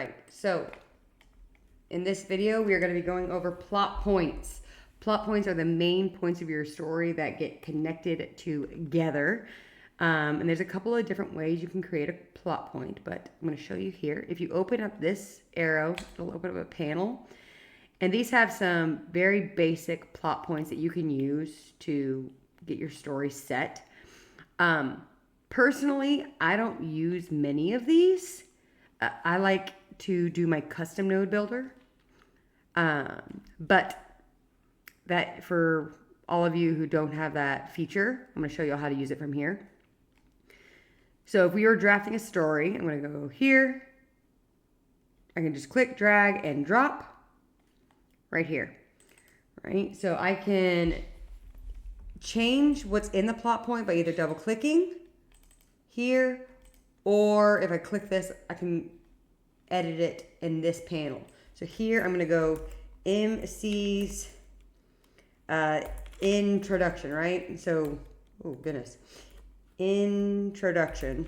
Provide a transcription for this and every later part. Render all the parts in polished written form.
right, so in this video, we are going to be going over plot points. Plot points are the main points of your story that get connected together. And there's a couple of different ways you can create a plot point, but I'm going to show you here. If you open up this arrow, it'll open up a panel. And these have some very basic plot points that you can use to get your story set. Personally, I don't use many of these. I like to do my custom node builder. But that for all of you who don't have that feature, I'm going to show you how to use it from here. So if we were drafting a story, I'm going to go here. I can just click, drag, and drop right here. Right? So I can change what's in the plot point by either double clicking here, or if I click this, I can edit it in this panel. So here I'm going to go MC's introduction, right? So, oh goodness, introduction.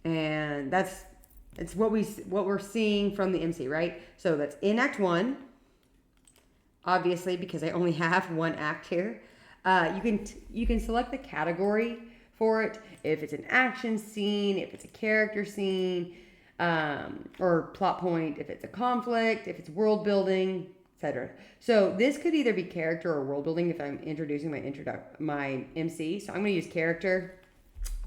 And it's what we're seeing from the MC, right? So that's in Act 1. Obviously, because I only have one act here. You can select the category for it. If it's an action scene, if it's a character scene, or plot point, if it's a conflict, if it's world building, etc. So this could either be character or world building if I'm introducing my MC. So I'm going to use character.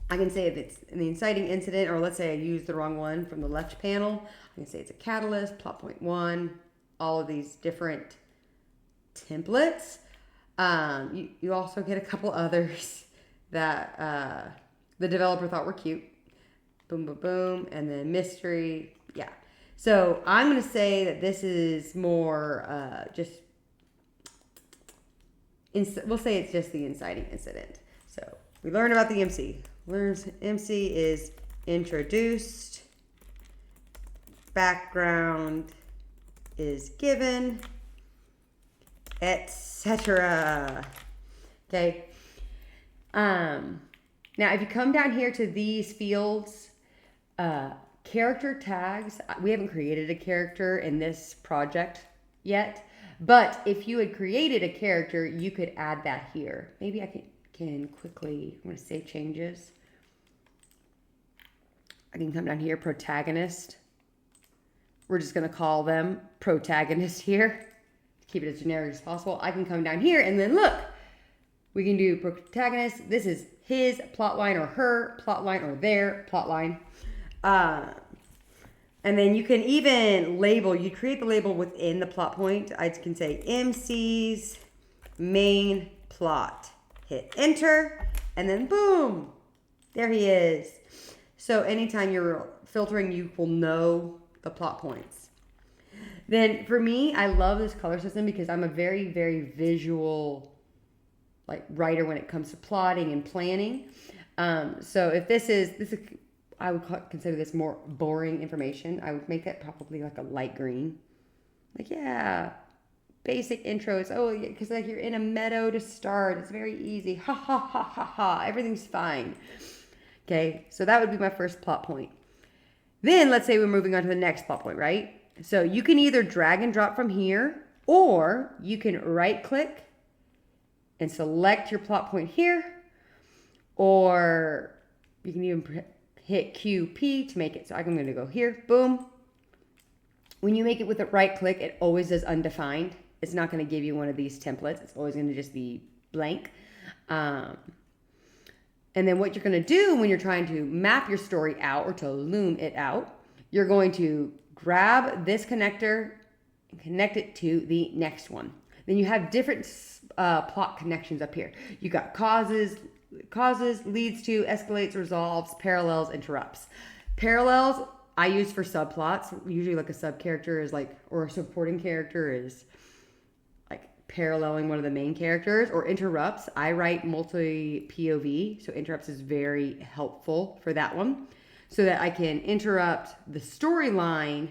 I can say if it's the inciting incident, or let's say I used the wrong one from the left panel. I can say it's a catalyst, plot point 1, all of these different templates. You also get a couple others that the developer thought were cute. Boom, boom, boom, and then mystery. Yeah. So I'm going to say that this is more we'll say it's just the inciting incident. So we learn about the MC. MC is introduced. Background is given, etc. Okay. Now, if you come down here to these fields, character tags, we haven't created a character in this project yet, but if you had created a character, you could add that here. Maybe I can quickly, I'm going to save changes. I can come down here, protagonist. We're just going to call them protagonist here. Keep it as generic as possible. I can come down here and then look, we can do protagonist. This is his plotline or her plotline or their plotline. And then you can even label, you create the label within the plot point. I can say MC's main plot. Hit enter, and then boom, there he is. So anytime you're filtering, you will know the plot points. Then for me, I love this color system because I'm a very, very visual writer when it comes to plotting and planning. So if this is, I would consider this more boring information. I would make that probably like a light green. Basic intros. Oh, because you're in a meadow to start. It's very easy. Ha ha ha ha ha. Everything's fine. Okay, so that would be my first plot point. Then let's say we're moving on to the next plot point, right? So you can either drag and drop from here, or you can right click and select your plot point here, or you can even hit QP to make it. So I'm going to go here, boom. When you make it with a right click, it always does undefined. It's not going to give you one of these templates. It's always going to just be blank. And then what you're going to do when you're trying to map your story out or to loom it out, you're going to grab this connector and connect it to the next one. Then you have different plot connections up here. You got causes, leads to, escalates, resolves, parallels, interrupts. Parallels I use for subplots. Usually like a sub character is or a supporting character is paralleling one of the main characters, or interrupts. I write multi POV, so interrupts is very helpful for that one, so that I can interrupt the storyline,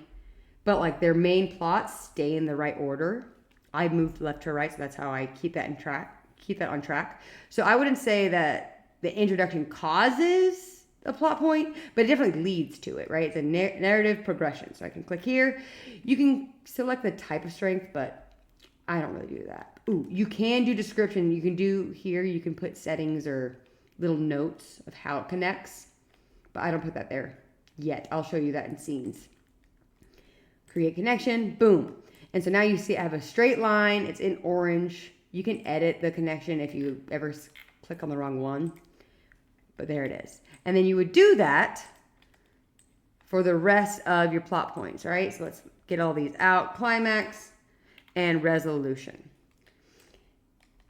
but their main plots stay in the right order. I moved left to right, so that's how I keep that on track. So I wouldn't say that the introduction causes a plot point, but it definitely leads to it, right? It's a narrative progression. So I can click here. You can select the type of strength, but I don't really do that. Ooh, you can do description. You can do here, you can put settings or little notes of how it connects, but I don't put that there yet. I'll show you that in scenes. Create connection, boom. And so now you see I have a straight line. It's in orange. You can edit the connection if you ever click on the wrong one, but there it is. And then you would do that for the rest of your plot points, right? So let's get all these out. Climax and resolution,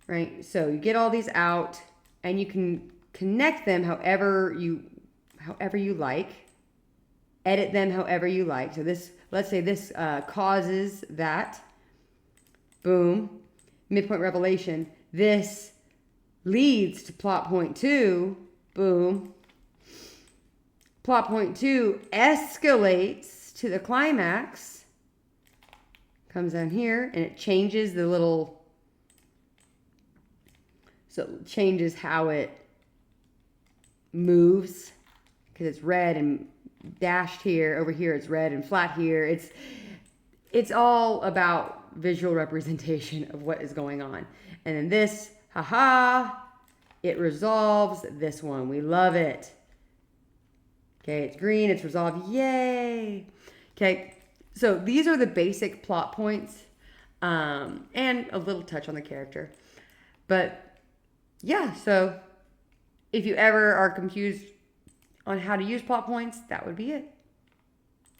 right? So you get all these out and you can connect them however you like, edit them however you like. So this, let's say this causes that, boom, midpoint revelation. This leads to plot point 2, boom. Plot point 2 escalates to the climax, comes down here, and it changes the little, so it changes how it moves, because it's red and dashed here. Over here it's red and flat here. It's all about visual representation of what is going on. And then this, haha, it resolves this one. We love it. Okay, it's green, it's resolved, yay. Okay, so these are the basic plot points, and a little touch on the character. But yeah, so if you ever are confused on how to use plot points, that would be it.